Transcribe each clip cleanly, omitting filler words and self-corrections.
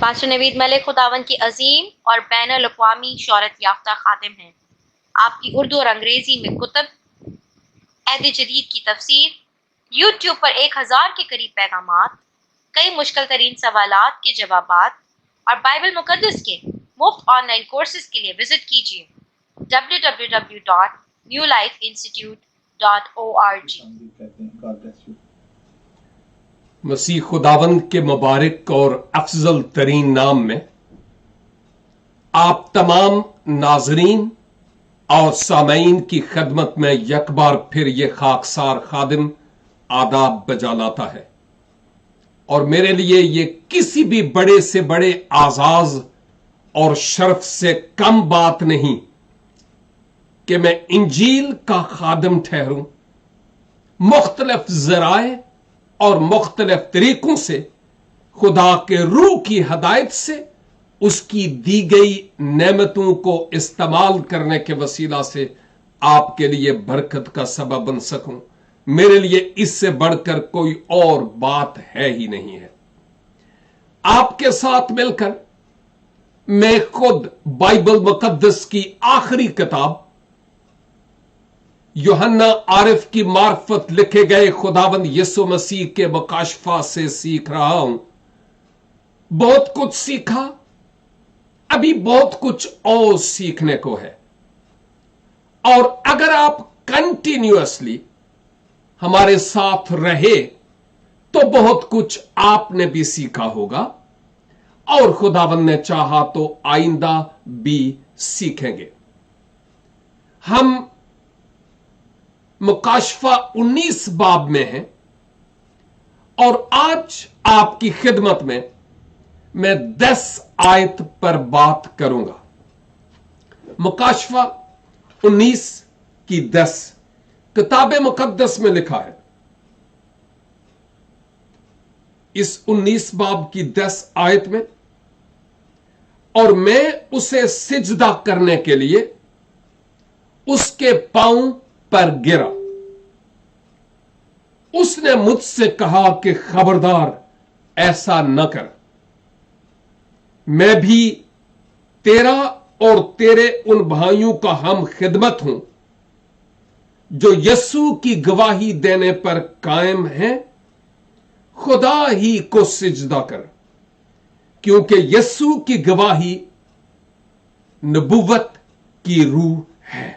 Pastor نوید ملک خداوند کی عظیم اور بین الاقوامی شہرت یافتہ خادم ہیں۔ آپ کی اردو اور انگریزی میں کتب، عہد جدید کی تفسیر، یوٹیوب پر 1000 کے قریب پیغامات، کئی مشکل ترین سوالات کے جوابات اور بائبل مقدس کے مفت آن لائن کورسز کے لیے وزٹ کیجیے www.newlifeinstitute.org۔ مسیح خداوند کے مبارک اور افضل ترین نام میں آپ تمام ناظرین اور سامعین کی خدمت میں یک بار پھر یہ خاکسار خادم آداب بجا لاتا ہے، اور میرے لیے یہ کسی بھی بڑے سے بڑے اعزاز اور شرف سے کم بات نہیں کہ میں انجیل کا خادم ٹھہروں، مختلف ذرائع اور مختلف طریقوں سے خدا کے روح کی ہدایت سے اس کی دی گئی نعمتوں کو استعمال کرنے کے وسیلہ سے آپ کے لیے برکت کا سبب بن سکوں۔ میرے لیے اس سے بڑھ کر کوئی اور بات ہے ہی نہیں ہے۔ آپ کے ساتھ مل کر میں خود بائبل مقدس کی آخری کتاب یوحنا عارف کی معرفت لکھے گئے خداوند یسوع مسیح کے مکاشفہ سے سیکھ رہا ہوں۔ بہت کچھ سیکھا، ابھی بہت کچھ اور سیکھنے کو ہے، اور اگر آپ کنٹینیوسلی ہمارے ساتھ رہے تو بہت کچھ آپ نے بھی سیکھا ہوگا، اور خداوند نے چاہا تو آئندہ بھی سیکھیں گے۔ ہم مکاشفہ 19 باب میں ہیں، اور آج آپ کی خدمت میں 10 آیت پر بات کروں گا۔ مکاشفہ 19 کی 10 کتاب مقدس میں لکھا ہے۔ اس 19 باب کی 10 آیت میں، اور میں اسے سجدہ کرنے کے لیے اس کے پاؤں پر گرا۔ اس نے مجھ سے کہا کہ خبردار، ایسا نہ کر، میں بھی تیرا اور تیرے ان بھائیوں کا ہم خدمت ہوں جو یسوع کی گواہی دینے پر قائم ہیں۔ خدا ہی کو سجدہ کر، کیونکہ یسوع کی گواہی نبوت کی روح ہے۔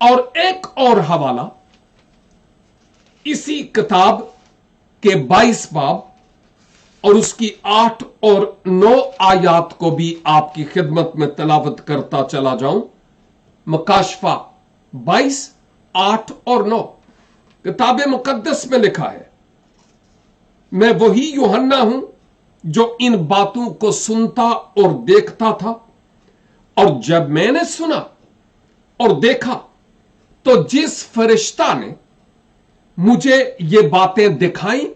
اور ایک اور حوالہ اسی کتاب کے 22 باب اور اس کی 8 اور 9 آیات کو بھی آپ کی خدمت میں تلاوت کرتا چلا جاؤں۔ مکاشفہ 22 8 اور 9 کتاب مقدس میں لکھا ہے، میں وہی یوحنا ہوں جو ان باتوں کو سنتا اور دیکھتا تھا، اور جب میں نے سنا اور دیکھا تو جس فرشتہ نے مجھے یہ باتیں دکھائیں،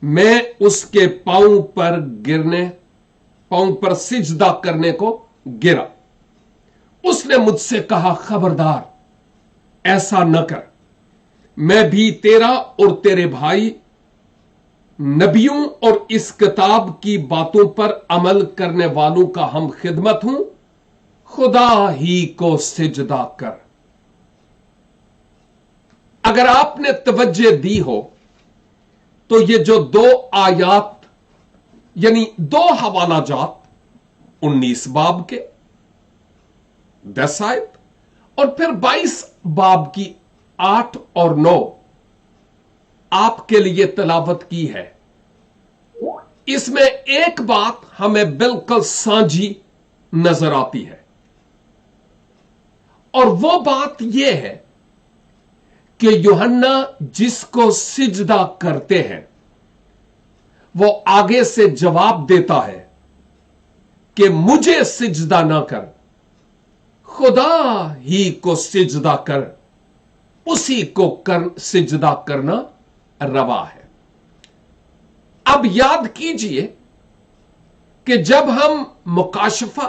میں اس کے پاؤں پر سجدہ کرنے کو گرا۔ اس نے مجھ سے کہا خبردار، ایسا نہ کر، میں بھی تیرا اور تیرے بھائی نبیوں اور اس کتاب کی باتوں پر عمل کرنے والوں کا ہم خدمت ہوں، خدا ہی کو سجدہ کر۔ اگر آپ نے توجہ دی ہو تو یہ جو 2 آیات یعنی 2 حوالہ جات 19 باب کے 10 آیت اور پھر 22 باب کی 8 اور 9 آپ کے لیے تلاوت کی ہے، اس میں ایک بات ہمیں بالکل سانجھی نظر آتی ہے، اور وہ بات یہ ہے کہ یوحنا جس کو سجدہ کرتے ہیں وہ آگے سے جواب دیتا ہے کہ مجھے سجدہ نہ کر، خدا ہی کو سجدہ کر، اسی کو سجدہ کرنا روا ہے۔ اب یاد کیجئے کہ جب ہم مکاشفہ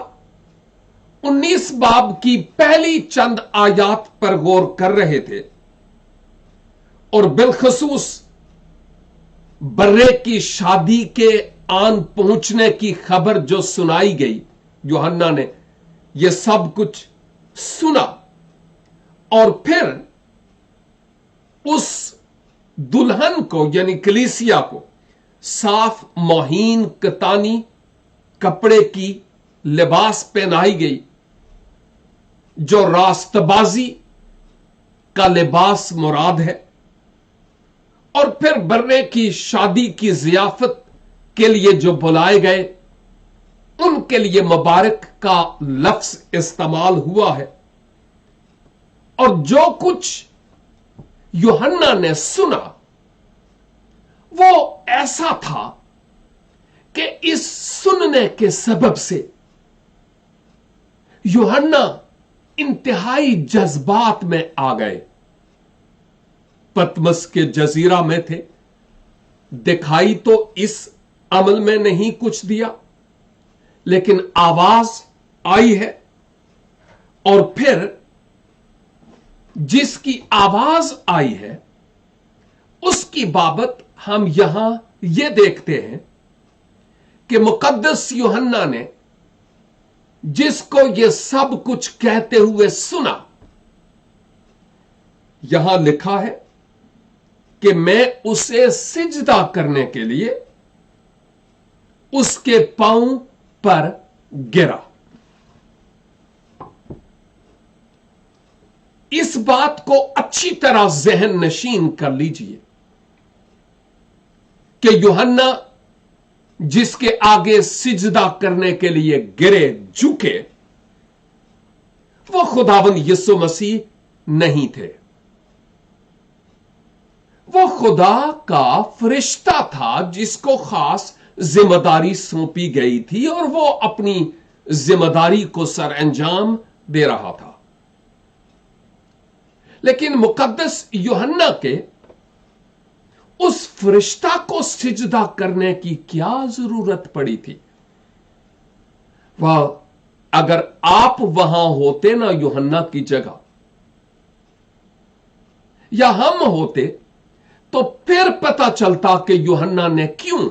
19 باب کی پہلی چند آیات پر غور کر رہے تھے، اور بالخصوص برے کی شادی کے आन पहुंचने की खबर जो सुनाई गई, यूहन्ना ने यह सब कुछ सुना और फिर उस दुल्हन को यानी कलीसिया को साफ मोहीन कतानी कपड़े की लिबास पहनाई गई, जो रास्तबाजी का लिबास मुराद है, और फिर बर्रे की शादी की जियाफत के लिए जो बुलाए गए उनके लिए मुबारक का लफ्ज इस्तेमाल हुआ है। और जो कुछ यूहन्ना ने सुना वो ऐसा था कि इस सुनने के सबब से यूहन्ना इंतहाई जज्बात में आ गए। पतमस के जजीरा में थे, दिखाई तो इस अमल में नहीं कुछ दिया, लेकिन आवाज आई है और फिर जिसकी आवाज आई है उसकी बाबत हम यहां यह देखते हैं कि मुकद्दस यूहन्ना ने जिसको यह सब कुछ कहते हुए सुना, यहां लिखा है कि मैं उसे सिजदा करने के लिए उसके पांव पर गिरा। इस बात को अच्छी तरह जहन नशीन कर लीजिए कि यूहन्ना जिसके आगे सिजदा करने के लिए गिरे झुके, वो खुदावंद यीशु मसीह नहीं थे। वो खुदा का फरिश्ता था जिसको खास जिम्मेदारी सौंपी गई थी और वो अपनी जिम्मेदारी को सर अंजाम दे रहा था। लेकिन मुकद्दस यूहन्ना के उस फरिश्ता को सिजदा करने की क्या जरूरत पड़ी थी? वह अगर आप वहां होते ना यूहन्ना की जगह, या हम होते, तो फिर पता चलता कि यूहन्ना ने क्यों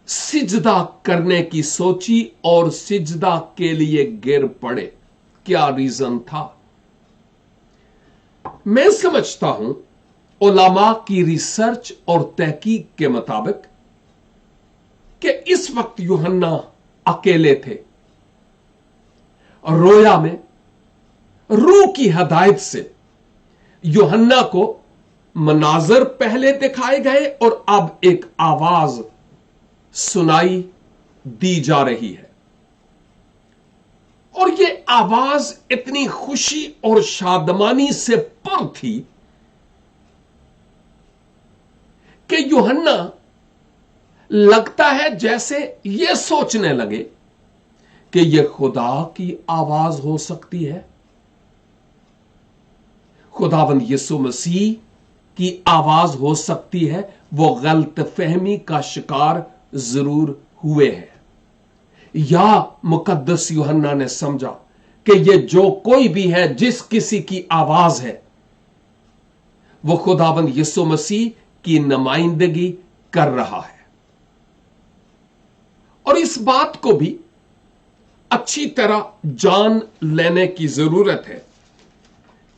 सिजदा करने की सोची और सिजदा के लिए गिर पड़े। क्या रीजन था? मैं समझता हूं उलमा की रिसर्च और तहकीक के मुताबिक कि इस वक्त यूहन्ना अकेले थे। रोया में रूह की हदायत से यूहन्ना को मनाजर पहले दिखाए गए और अब एक आवाज सुनाई दी जा रही है। और यह आवाज इतनी खुशी और शादमानी से पर थी कि यूहन्ना लगता है जैसे यह सोचने लगे कि यह खुदा की आवाज हो सकती है, खुदावंद यीशु मसीह की आवाज हो सकती है। वो गलत फहमी का शिकार जरूर हुए हैं, या मुकद्दस यूहन्ना ने समझा कि यह जो कोई भी है, जिस किसी की आवाज है, वो खुदावंद यीशु मसीह की नुमाइंदगी कर रहा है। और इस बात को भी अच्छी तरह जान लेने की जरूरत है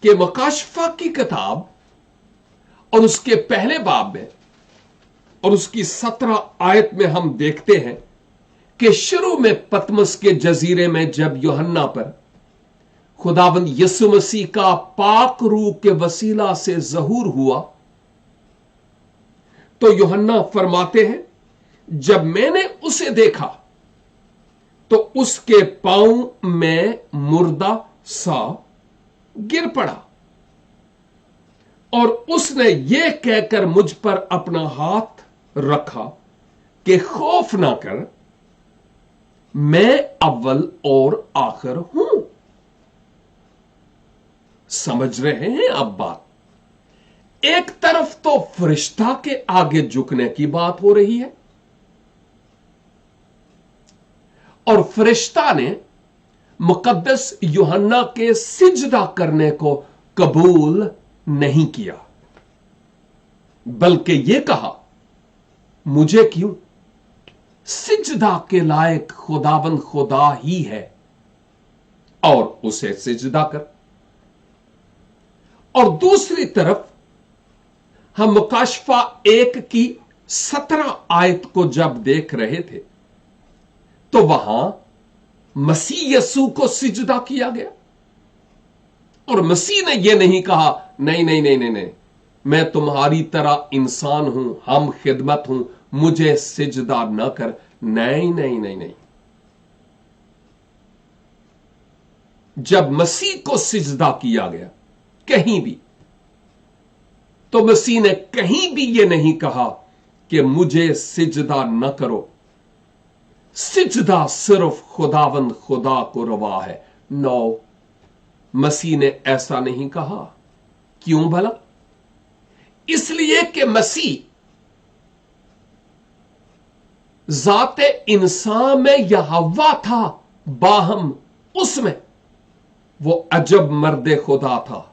कि मुकाशफा की किताब और उसके पहले बाब में और उसकी 17 आयत में हम देखते हैं कि शुरू में पतमस के जजीरे में जब यूहन्ना पर खुदावंद यीशु मसीह का पाक रूह के वसीला से ज़हूर हुआ, तो यूहन्ना फरमाते हैं, जब मैंने उसे देखा तो उसके पांव में मुर्दा सा गिर पड़ा और उसने यह कहकर मुझ पर अपना हाथ रखा कि खौफ ना कर, मैं अव्वल और आखिर हूं। समझ रहे हैं अब बात? एक तरफ तो फरिश्ता के आगे झुकने की बात हो रही है और फरिश्ता ने मुकद्दस यूहन्ना के सिजदा करने को कबूल नहीं किया, बल्कि यह कहा, मुझे क्यों? सिजदा के लायक खुदावंद खुदा ही है और उसे सिजदा कर। और दूसरी तरफ हम मुकाशफा 1 की 17 आयत को जब देख रहे थे तो वहां मसीह यसू को सिजदा किया गया और मसीह ने यह नहीं कहा नहीं नहीं नहीं नहीं नहीं, मैं तुम्हारी तरह इंसान हूं, हम खिदमत हूं, मुझे सिजदा न कर। नहीं नहीं नहीं नहीं, जब मसीह को सिजदा किया गया कहीं भी, तो मसीह ने कहीं भी यह नहीं कहा कि मुझे सिजदा न करो। सिजदा सिर्फ खुदावंद खुदा को रवा है। नो, मसीह ने ऐसा नहीं कहा। क्यों भला? इसलिए कि मसीह जाते इंसान में यहोवा था, बाहम उसमें वो अजब मर्दे खुदा था,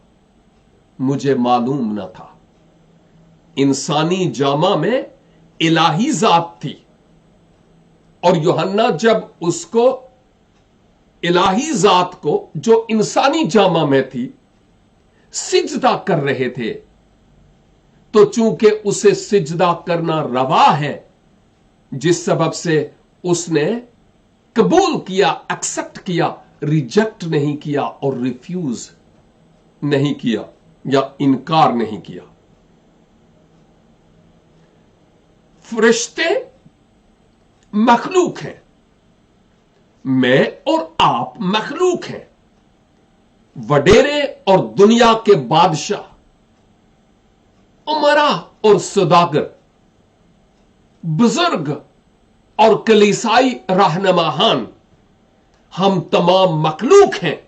मुझे मालूम न था। इंसानी जामा में इलाही जात थी और यूहन्ना जब उसको इलाही जात को जो इंसानी जामा में थी सिजदा कर रहे थे, तो चूंकि उसे सिजदा करना रवा है, जिस सबब से उसने कबूल किया, एक्सेप्ट किया, रिजेक्ट नहीं किया और रिफ्यूज नहीं किया या इनकार नहीं किया। फरिश्ते मखलूक हैं, मैं और आप मखलूक हैं। वडेरे और दुनिया के बादशाह, उमरा और सौदागर, बुजुर्ग और कलीसाई रहनुमाहान, हम तमाम मखलूक हैं,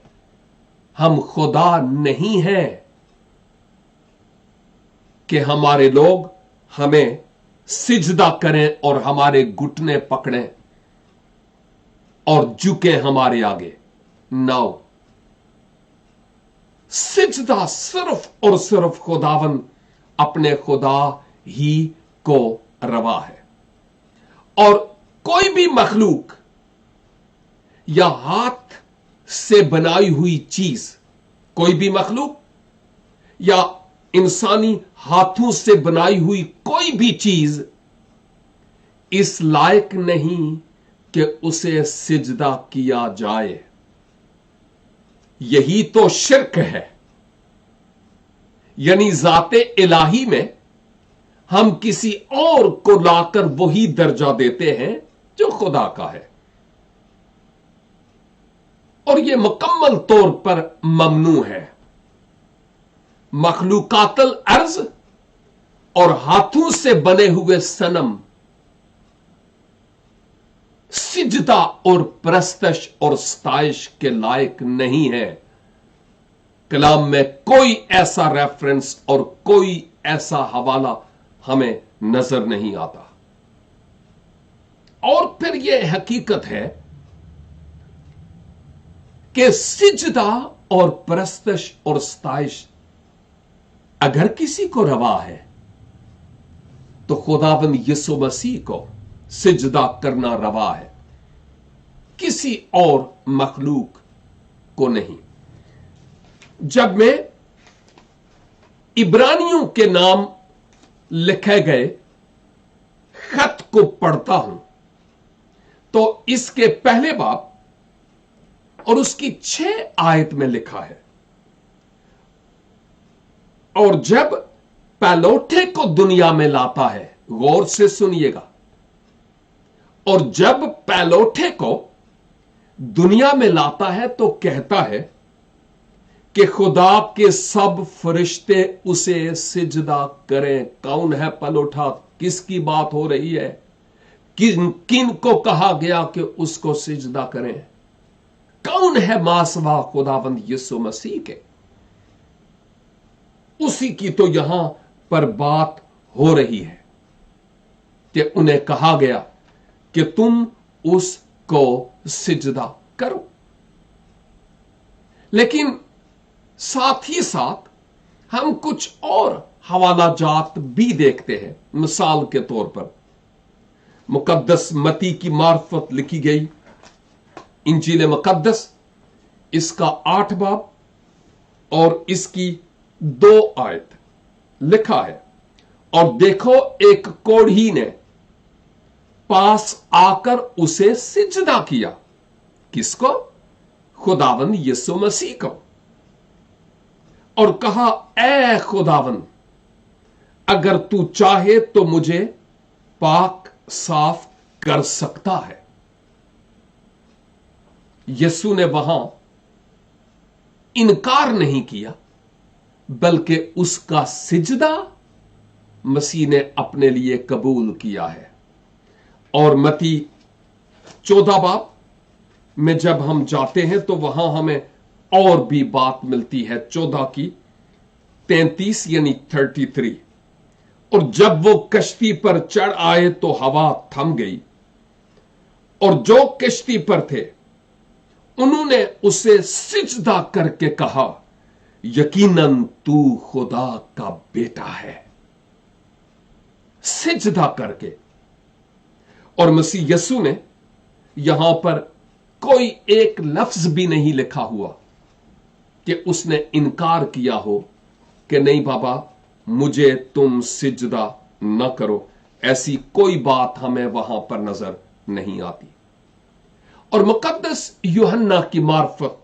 हम खुदा नहीं हैं कि हमारे लोग हमें सिजदा करें और हमारे घुटने पकड़ें और झुके हमारे आगे। नाउ, सिजदा सिर्फ और सिर्फ खुदावन अपने खुदा ही को रवा है। और कोई भी मखलूक या हाथ से बनाई हुई चीज, कोई भी मखलूक या इंसानी हाथों से बनाई हुई कोई भी चीज इस लायक नहीं कि उसे सिजदा किया जाए। यही तो शिर्क है। यानी जाते इलाही में हम किसी और को लाकर वही दर्जा देते हैं जो खुदा का है, और यह मुकम्मल तौर पर ममनू है। मखलूकातल अर्ज और हाथों से बने हुए सनम सिजदा और प्रस्तश और स्ताइश के लायक नहीं है। कलाम में कोई ऐसा रेफरेंस और कोई ऐसा हवाला हमें नजर नहीं आता। और फिर यह हकीकत है कि सिजदा और प्रस्तश और स्ताइश अगर किसी को रवा है तो खुदावंद यीशु मसीह को सिजदा करना रवा है, किसी और मखलूक को नहीं। जब मैं इब्रानियों के नाम लिखे गए खत को पढ़ता हूं तो इसके पहले बाब और उसकी 6 आयत में लिखा है, और जब पैलोठे को दुनिया में लाता है, गौर से सुनिएगा, और जब पैलोठे को दुनिया में लाता है तो कहता है कि खुदा के सब फरिश्ते उसे सिजदा करें। कौन है पलोठा? किसकी बात हो रही है? किन किन को कहा गया कि उसको सिजदा करें? कौन है मासवा? खुदावंद यीशु मसीह के। उसी की तो यहां पर बात हो रही है कि उन्हें कहा गया कि तुम उसको सिजदा करो। लेकिन साथ ही साथ हम कुछ और हवाला जात भी देखते हैं। मिसाल के तौर पर मुकद्दस मती की मार्फत लिखी गई इंजील मुकद्दस, इसका 8 बाब और इसकी 2 आयत लिखा है, और देखो एक कोढ़ी ने पास आकर उसे सिजदा किया। किसको? खुदावंद यीशु मसीह को। और कहा, ऐ खुदावंद, अगर तू चाहे तो मुझे पाक साफ कर सकता है। यीशु ने वहां इनकार नहीं किया, बल्कि उसका सिजदा मसीह ने अपने लिए कबूल किया है। और मती 14 बाब में जब हम जाते हैं तो वहां हमें और भी बात मिलती है, 14 की 33 यानी 33। और जब वो कश्ती पर चढ़ आए तो हवा थम गई, और जो कश्ती पर थे उन्होंने उसे सिजदा करके कहा, यकीनन तू खुदा का बेटा है। सिजदा करके। और मसीह यीशु ने यहां पर कोई एक लफ्ज भी नहीं लिखा हुआ कि उसने इनकार किया हो कि नहीं बाबा, मुझे तुम सिजदा न करो। ऐसी कोई बात हमें वहां पर नजर नहीं आती। और मुकद्दस यूहन्ना की मार्फत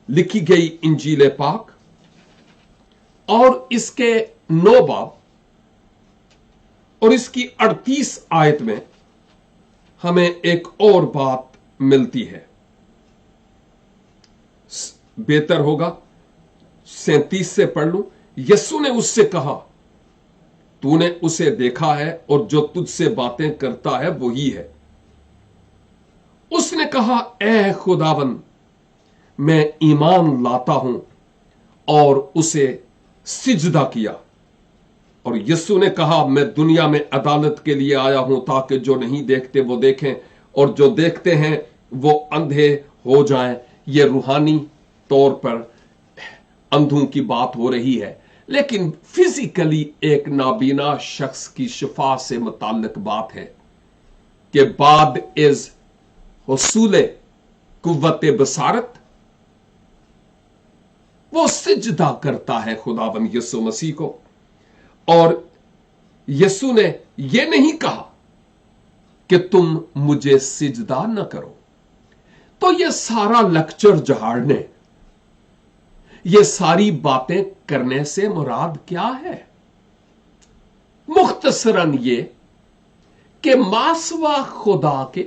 लिखी गई इंजील पाक और इसके 9 बाब और इसकी 38 आयत में हमें एक और बात मिलती है। बेहतर होगा 37 से पढ़ लूं। यीशु ने उससे कहा, तूने उसे देखा है और जो तुझसे बातें करता है वही है। उसने कहा, ऐ खुदावन, मैं ईमान लाता हूं, और उसे सिजदा किया। और यीशु ने कहा, मैं दुनिया में अदालत के लिए आया हूं ताकि जो नहीं देखते वो देखें और जो देखते हैं वो अंधे हो जाएं। ये रूहानी तौर पर अंधों की बात हो रही है, लेकिन फिजिकली एक नाबीना शख्स की शिफा से मुताल्लिक बात है कि बाद इज हुसूले कुव्वत बसारत वो सिजदा करता है खुदावन यीशु मसीह को। और यीशु ने यह नहीं कहा कि तुम मुझे सिजदा न करो। तो यह सारा लेक्चर झाड़ने, ये सारी बातें करने से मुराद क्या है? मुख्तसरन ये कि मासवा खुदा के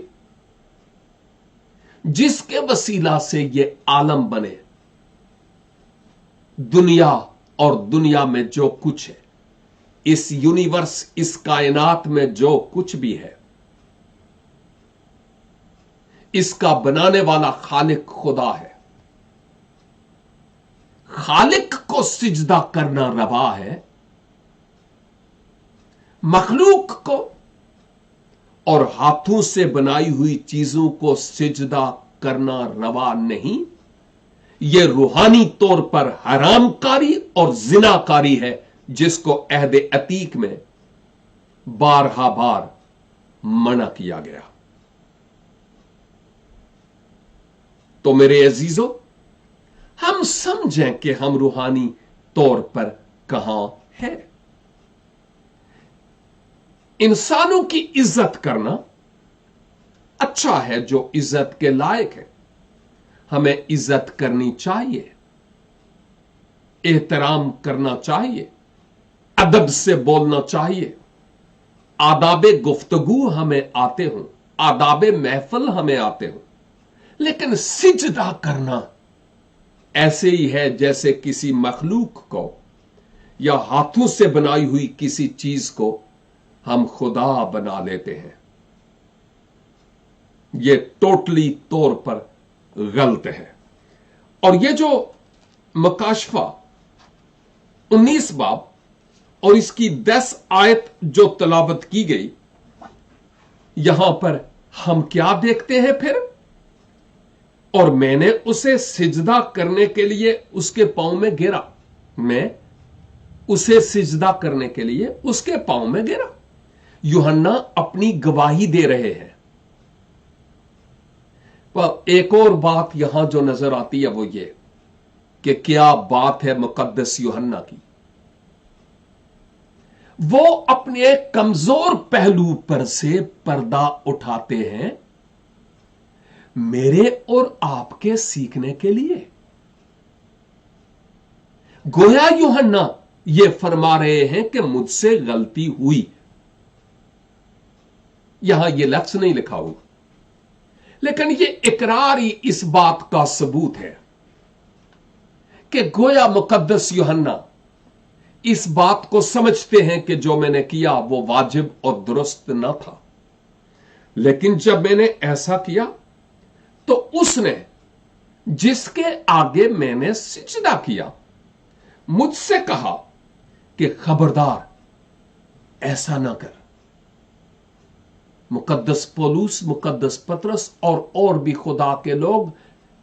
जिसके वसीला से ये आलम बने, दुनिया और दुनिया में जो कुछ है, इस यूनिवर्स, इस कायनात में जो कुछ भी है, इसका बनाने वाला खालिक खुदा है। खालिक को सिजदा करना रवा है, मखलूक को और हाथों से बनाई हुई चीजों को सिजदा करना रवा नहीं। यह रूहानी तौर पर हरामकारी और जिनाकारी है, जिसको अहद अतीक में बारहा बार मना किया गया। तो मेरे अजीजों, हम समझें कि हम रूहानी तौर पर कहां हैं। इंसानों की इज्जत करना अच्छा है, जो इज्जत के लायक है, हमें इज्जत करनी चाहिए, एहतराम करना चाहिए, अदब से बोलना चाहिए, आदाबे गुफ्तगू हमें आते हों, आदाबे महफिल हमें आते हों। लेकिन सिजदा करना ऐसे ही है जैसे किसी मखलूक को या हाथों से बनाई हुई किसी चीज को हम खुदा बना लेते हैं। यह टोटली तौर पर गलत है। और यह जो मकाशफा 19 बाब और इसकी 10 आयत जो तलावत की गई, यहां पर हम क्या देखते हैं फिर? और मैंने उसे सिजदा करने के लिए उसके पांव में गिरा। मैं उसे सिजदा करने के लिए उसके पांव में गिरा। यूहन्ना अपनी गवाही दे रहे हैं। पर एक और बात यहां जो नजर आती है वो ये कि क्या बात है मुकद्दस यूहन्ना की। वो अपने कमजोर पहलू पर से पर्दा उठाते हैं मेरे और आपके सीखने के लिए। गोया यूहन्ना ये फरमा रहे हैं कि मुझसे गलती हुई। यहां ये लफ्ज नहीं लिखा हुआ, लेकिन ये इकरार ही इस बात का सबूत है कि गोया मुकद्दस यूहन्ना इस बात को समझते हैं कि जो मैंने किया वो वाजिब और दुरुस्त न था, लेकिन जब मैंने ऐसा किया तो उसने जिसके आगे मैंने सिजदा किया मुझसे कहा कि खबरदार ऐसा ना कर। मुकद्दस पौलुस, मुकद्दस पतरस और भी खुदा के लोग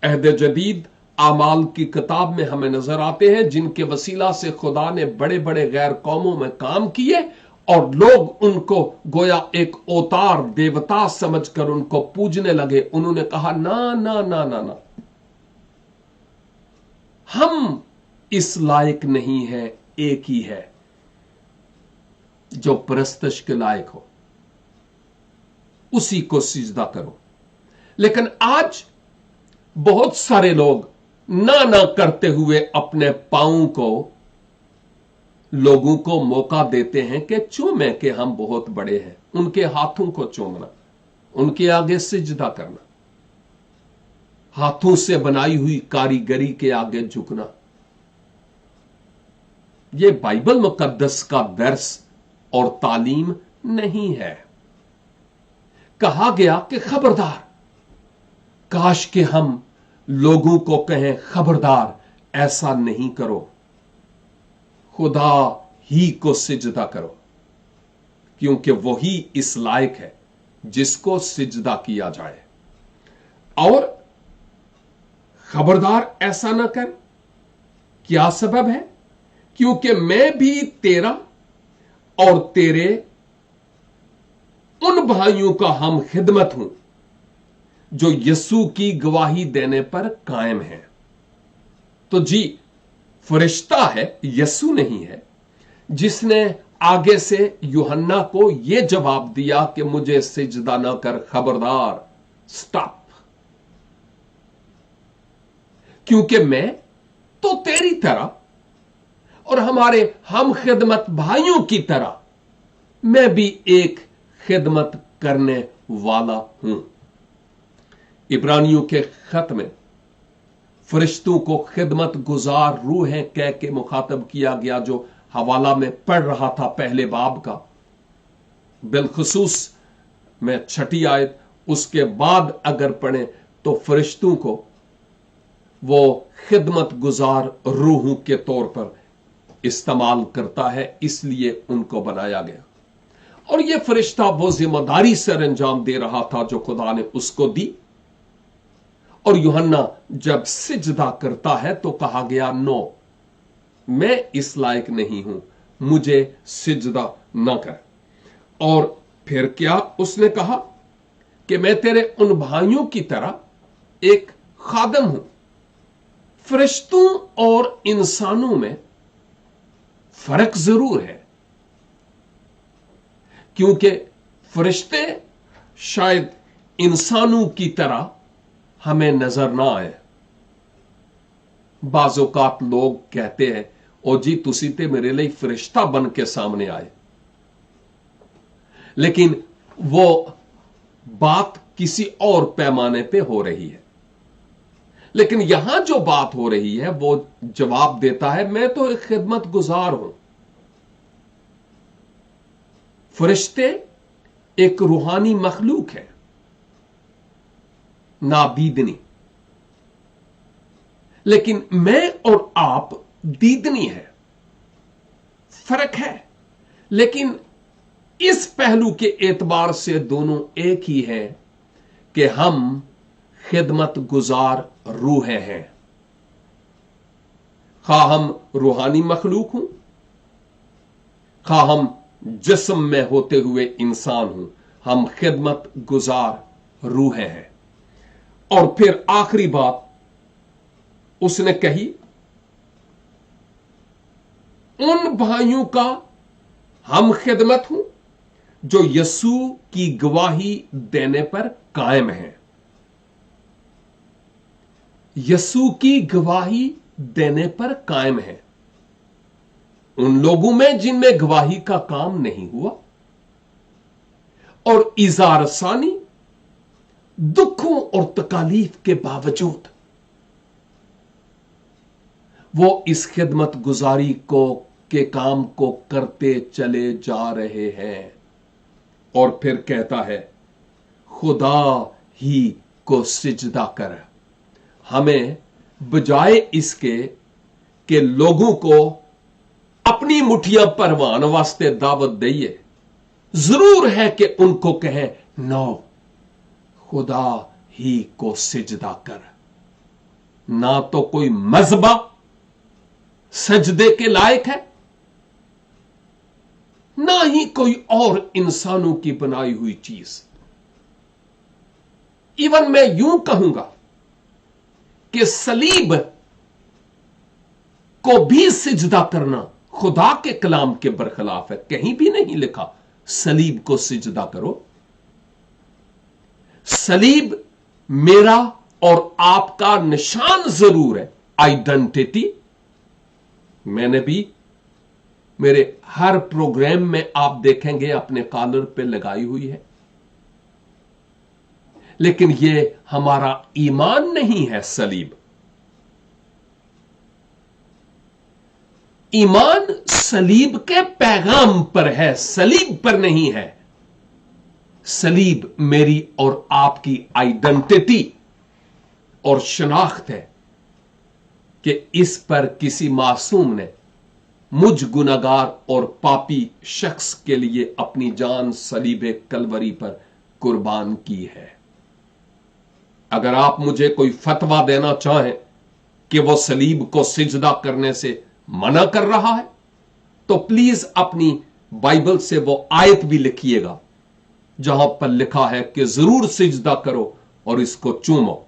अहद जदीद आमाल की किताब में हमें नजर आते हैं, जिनके वसीला से खुदा ने बड़े बड़े गैर कौमों में काम किए और लोग उनको गोया एक अवतार देवता समझकर उनको पूजने लगे। उन्होंने कहा ना ना ना ना ना, हम इस लायक नहीं है, एक ही है जो परस्तश के लायक हो, उसी को सिजदा करो। लेकिन आज बहुत सारे लोग ना ना करते हुए अपने पांव को लोगों को मौका देते हैं कि चूमे कि हम बहुत बड़े हैं। उनके हाथों को चूमना, उनके आगे सिजदा करना, हाथों से बनाई हुई कारीगरी के आगे झुकना, यह बाइबल मुकद्दस का दर्स और तालीम नहीं है। कहा गया कि खबरदार, काश कि हम लोगों को कहें खबरदार ऐसा नहीं करो, खुदा ही को सिजदा करो, क्योंकि वही इस लायक है जिसको सिजदा किया जाए। और खबरदार ऐसा ना कर, क्या सबब है? क्योंकि मैं भी तेरा और तेरे उन भाइयों का हम खिदमत हूं जो यीशु की गवाही देने पर कायम है। तो जी, फरिश्ता है, यीशु नहीं है, जिसने आगे से यूहन्ना को यह जवाब दिया कि मुझे सिजदा ना कर, खबरदार, स्टॉप, क्योंकि मैं तो तेरी तरह और हमारे हम खिदमत भाइयों की तरह मैं भी एक खिदमत करने वाला हूं। इब्रानियों के खत में फरिश्तों को खिदमत गुजार रूहें कह के मुखातब किया गया, जो हवाला में पढ़ रहा था पहले बाब का, बिलखुसूस में 6 आयत, उसके बाद अगर पढ़ें तो फरिश्तों को वो खिदमत गुजार रूहों के तौर पर इस्तेमाल करता है, इसलिए उनको बनाया गया। और यह फरिश्ता वो जिम्मेदारी सर अंजाम दे रहा था जो खुदा ने उसको दी। और यूहन्ना जब सिजदा करता है तो कहा गया, नो, मैं इस लायक नहीं हूं, मुझे सिजदा ना कर। और फिर क्या उसने कहा कि मैं तेरे उन भाइयों की तरह एक खादम हूं। फरिश्तों और इंसानों में फर्क जरूर है, क्योंकि फरिश्ते शायद इंसानों की तरह हमें नजर ना आए। बाज़ औक़ात लोग कहते हैं, ओ जी तुसी ते मेरे लिए फरिश्ता बन के सामने आए, लेकिन वो बात किसी और पैमाने पे हो रही है। लेकिन यहां जो बात हो रही है वो जवाब देता है, मैं तो एक खिदमत गुजार हूं। फरिश्ते एक रूहानी मखलूक है, नाबीदनी, लेकिन मैं और आप दीदनी है। फर्क है, लेकिन इस पहलू के एतबार से दोनों एक ही है कि हम खिदमत गुजार रूहें हैं। खा हम रूहानी मखलूक हूं, खा हम जिस्म में होते हुए इंसान हूं, हम खिदमत गुजार रूहें हैं। और फिर आखिरी बात उसने कही, उन भाइयों का हम खिदमत हूं जो यीशु की गवाही देने पर कायम है। यीशु की गवाही देने पर कायम है। उन लोगों में जिनमें गवाही का काम नहीं हुआ और इज़ार सानी दुखों और तकालीफ के बावजूद वो इस खिदमत गुजारी के काम को करते चले जा रहे हैं। और फिर कहता है, खुदा ही को सिजदा कर। हमें बजाय इसके कि लोगों को अपनी मुठियां परवान वास्ते दावत दइए, जरूर है कि उनको कहें, नो, खुदा ही को सिजदा कर। ना तो कोई मजहबा सजदे के लायक है, ना ही कोई और इंसानों की बनाई हुई चीज। इवन मैं यूं कहूंगा कि सलीब को भी सिजदा करना खुदा के कलाम के बरखिलाफ है। कहीं भी नहीं लिखा सलीब को सिजदा करो। सलीब मेरा और आपका निशान जरूर है, आइडेंटिटी। मैंने भी मेरे हर प्रोग्राम में आप देखेंगे अपने कॉलर पे लगाई हुई है, लेकिन यह हमारा ईमान नहीं है। सलीब, ईमान सलीब के पैगाम पर है, सलीब पर नहीं है। सलीब मेरी और आपकी आइडेंटिटी और शनाख्त है कि इस पर किसी मासूम ने मुझ गुनाहगार और पापी शख्स के लिए अपनी जान सलीबे कलवरी पर कुर्बान की है। अगर आप मुझे कोई फतवा देना चाहें कि वो सलीब को सिजदा करने से मना कर रहा है, तो प्लीज अपनी बाइबल से वो आयत भी लिखिएगा जहां पर लिखा है कि जरूर सिजदा करो और इसको चूमो।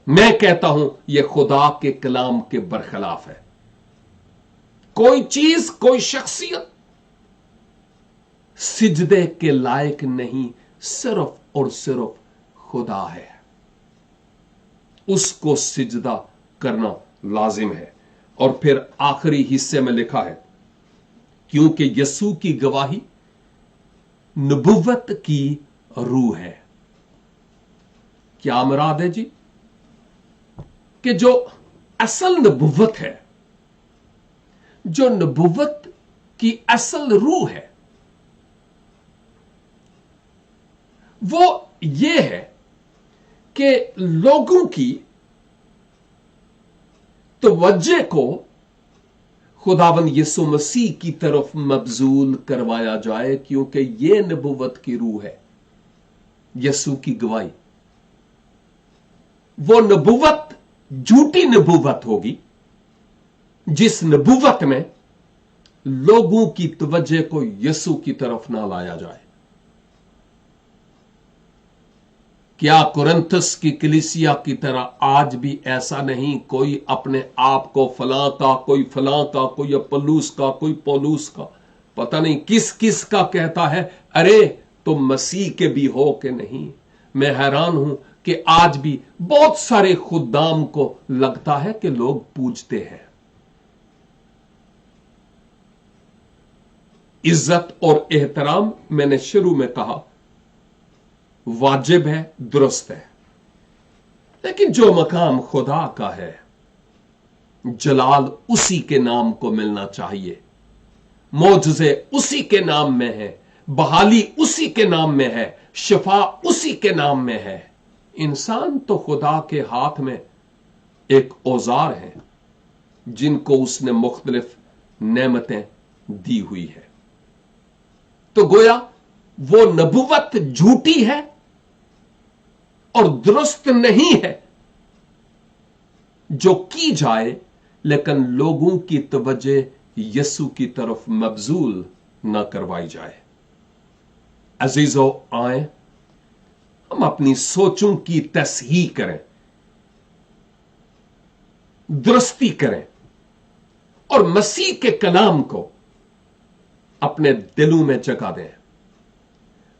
मैं कहता हूं यह खुदा के कलाम के बरखिलाफ है। कोई चीज, कोई शख्सियत सिजदे के लायक नहीं, सिर्फ और सिर्फ खुदा है। उसको सिजदा करना लाजिम है। और फिर आखिरी हिस्से में लिखा है, क्योंकि यीशु की गवाही नबुव्वत की रूह है। क्या मुराद है जी? कि जो असल नबुव्वत है, जो नबुव्वत की असल रूह है, वो ये है कि लोगों की तवज्जो को खुदावंद यीशु मसीह की तरफ मबजूल करवाया जाए, क्योंकि ये नबुव्वत की रूह है, यीशु की गवाही। वो नबुव्वत झूठी नबुव्वत होगी जिस नबुव्वत में लोगों की तवज्जो को यीशु की तरफ ना लाया जाए। क्या कुरिन्थस की कलीसिया की तरह आज भी ऐसा नहीं? कोई अपने आप को फलां का, कोई फलां का, कोई अपुल्लोस का, कोई पौलुस का, पता नहीं किस किस का कहता है, अरे तुम मसीह के भी हो कि नहीं। मैं हैरान हूं कि आज भी बहुत सारे खुदाम को लगता है कि लोग पूजते हैं। इज्जत और एहतराम, मैंने शुरू में कहा, वाजिब है, दुरुस्त है, लेकिन जो मकाम खुदा का है, जलाल उसी के नाम को मिलना चाहिए, मौजज़े उसी के नाम में है, बहाली उसी के नाम में है, शिफा उसी के नाम में है। इंसान तो खुदा के हाथ में एक औजार है जिनको उसने मुख्तलिफ नेमतें दी हुई है। तो गोया वो नबुव्वत झूठी है और दुरुस्त नहीं है जो की जाए, लेकिन लोगों की तवज्जो यीशु की तरफ मबजूल न करवाई जाए। अजीजों, आए हम अपनी सोचों की तस्हीह करें, दुरुस्ती करें और मसीह के कलाम को अपने दिलों में जगा दें।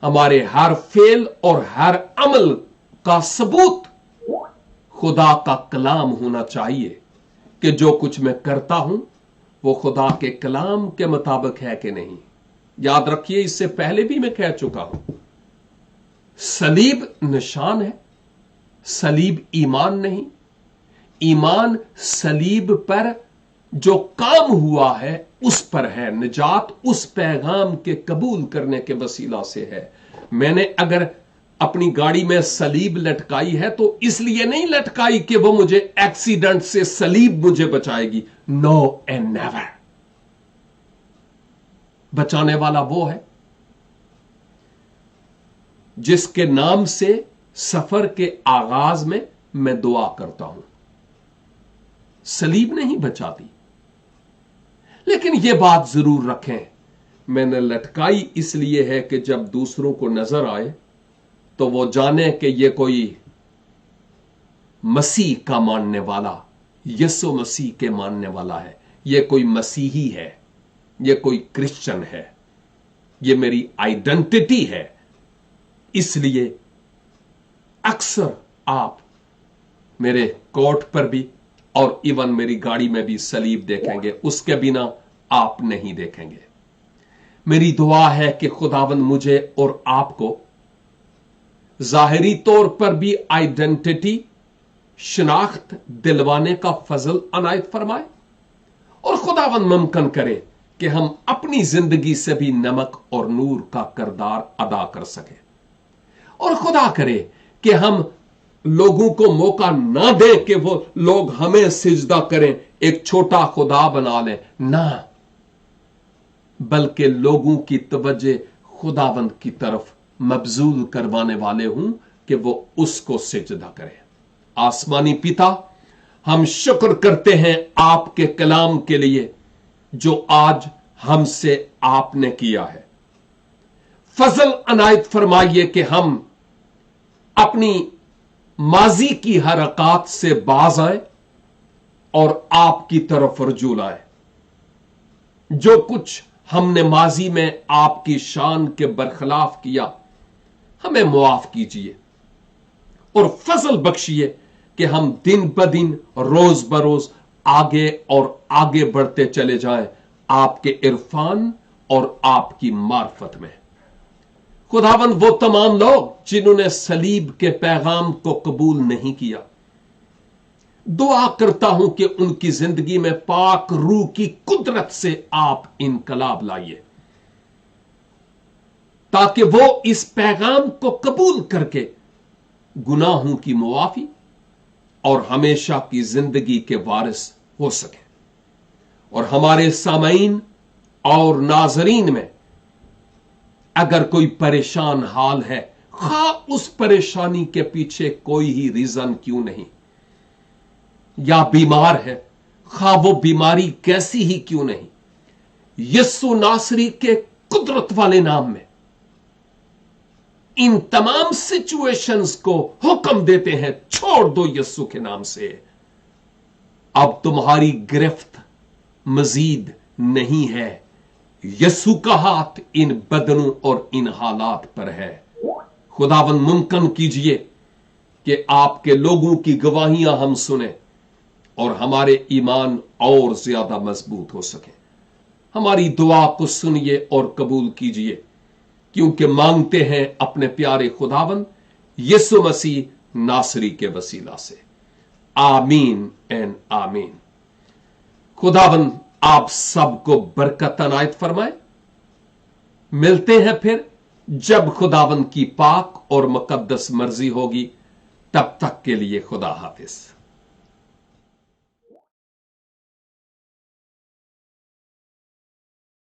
हमारे हर फेल और हर अमल का सबूत खुदा का कलाम होना चाहिए कि जो कुछ मैं करता हूं वो खुदा के कलाम के मुताबिक है कि नहीं। याद रखिए, इससे पहले भी मैं कह चुका हूं, सलीब निशान है, सलीब ईमान नहीं। ईमान सलीब पर जो काम हुआ है उस पर है, निजात उस पैगाम के कबूल करने के वसीला से है। मैंने अगर अपनी गाड़ी में सलीब लटकाई है तो इसलिए नहीं लटकाई कि वो मुझे एक्सीडेंट से सलीब मुझे बचाएगी। No and never. बचाने वाला वो है जिसके नाम से सफर के आगाज में मैं दुआ करता हूं। सलीब नहीं बचाती, लेकिन यह बात जरूर रखें, मैंने लटकाई इसलिए है कि जब दूसरों को नजर आए तो वो जाने कि ये कोई मसीह का मानने वाला, यीशु मसीह के मानने वाला है, ये कोई मसीही है, ये कोई क्रिश्चियन है, ये मेरी आइडेंटिटी है। इसलिए अक्सर आप मेरे कोट पर भी और इवन मेरी गाड़ी में भी सलीब देखेंगे, उसके बिना आप नहीं देखेंगे। मेरी दुआ है कि खुदावंद मुझे और आपको जाहिरी तौर पर भी आइडेंटिटी, शिनाख्त दिलवाने का फजल अनायत फरमाए और खुदावंद मुमकिन करे कि हम अपनी जिंदगी से भी नमक और नूर का किरदार अदा कर सके। और खुदा करे कि हम लोगों को मौका ना दें कि वो लोग हमें सिजदा करें, एक छोटा खुदा बना लें, ना, बल्कि लोगों की तवज्जो खुदावंद की तरफ मबजूल करवाने वाले हूं कि वो उसको सिजदा करें। आसमानी पिता, हम शुक्र करते हैं आपके कलाम के लिए जो आज हमसे आपने किया है। फजल अनायत फरमाइए कि हम अपनी माजी की हरकत से बाज आए और आपकी तरफ रजू लाए। जो कुछ हमने माजी में आपकी शान के बरखिलाफ किया, हमें मुआफ कीजिए और फजल बख्शिए कि हम दिन ब दिन, रोज बरोज आगे और आगे बढ़ते चले जाएं आपके इरफान और आपकी मार्फत में। खुदावंद, वो तमाम लोग जिन्होंने सलीब के पैगाम को कबूल नहीं किया, दुआ करता हूं कि उनकी जिंदगी में पाक रूह की कुदरत से आप इनकलाब लाइए ताकि वो इस पैगाम को कबूल करके गुनाहों की मुआफी और हमेशा की जिंदगी के वारिस हो सके। और हमारे सामईन और नाजरीन में अगर कोई परेशान हाल है, खा उस परेशानी के पीछे कोई ही रीजन क्यों नहीं, या बीमार है, खा वो बीमारी कैसी ही क्यों नहीं, यीशु नासरी के कुदरत वाले नाम में इन तमाम सिचुएशंस को हुक्म देते हैं, छोड़ दो यीशु के नाम से। अब तुम्हारी गिरफ्त मजीद नहीं है। यीशु का हाथ इन बदनों और इन हालात पर है। खुदावन मुमकिन कीजिए कि आपके लोगों की गवाहियां हम सुने और हमारे ईमान और ज्यादा मजबूत हो सके। हमारी दुआ को सुनिए और कबूल कीजिए, क्योंकि मांगते हैं अपने प्यारे खुदावन यीशु मसीह नासरी के वसीला से। आमीन एंड आमीन। खुदावन आप सबको बरकत अनायत फरमाए। मिलते हैं फिर जब खुदावन की पाक और मुकद्दस मर्जी होगी। तब तक के लिए खुदा हाफिज।